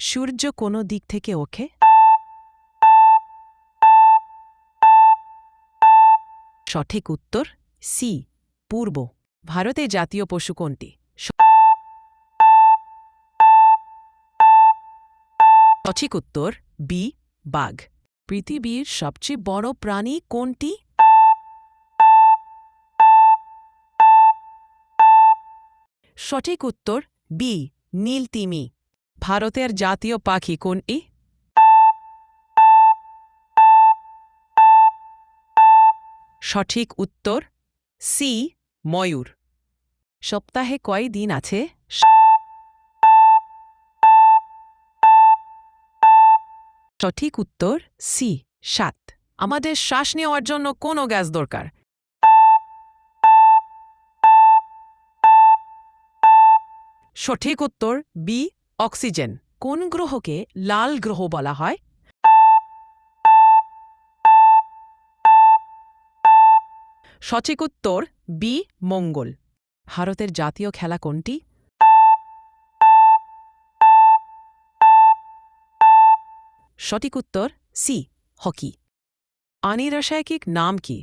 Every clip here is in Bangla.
সূর্য কোন দিক থেকে ওঠে? সঠিক উত্তর সি, পূর্ব। ভারতে জাতীয় পশু কোনটি? সঠিক উত্তর বি, বাঘ। পৃথিবীর সবচেয়ে বড় প্রাণী কোনটি? সঠিক উত্তর বি, নীলতিমি। ভারতের জাতীয় পাখি কোনটি? সঠিক উত্তর সি, ময়ূর। সপ্তাহে কয় দিন আছে? সঠিক উত্তর সি, 7। আমাদের শ্বাস নেওয়ার জন্য কোন গ্যাস দরকার? সঠিক উত্তর বি, অক্সিজেন। কোন গ্রহকে লাল গ্রহ বলা হয়? সঠিক উত্তর বি, মঙ্গল। ভারতের জাতীয় খেলা কোনটি? সঠিক উত্তর সি, হকি। পানির রাসায়নিক নাম কি?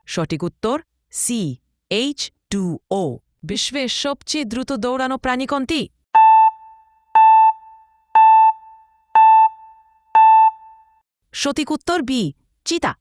সঠিক উত্তর সি, H2O। বিশ্বের সবচেয়ে দ্রুত দৌড়ানো প্রাণী কোনটি? সঠিক উত্তর বি, চিতা।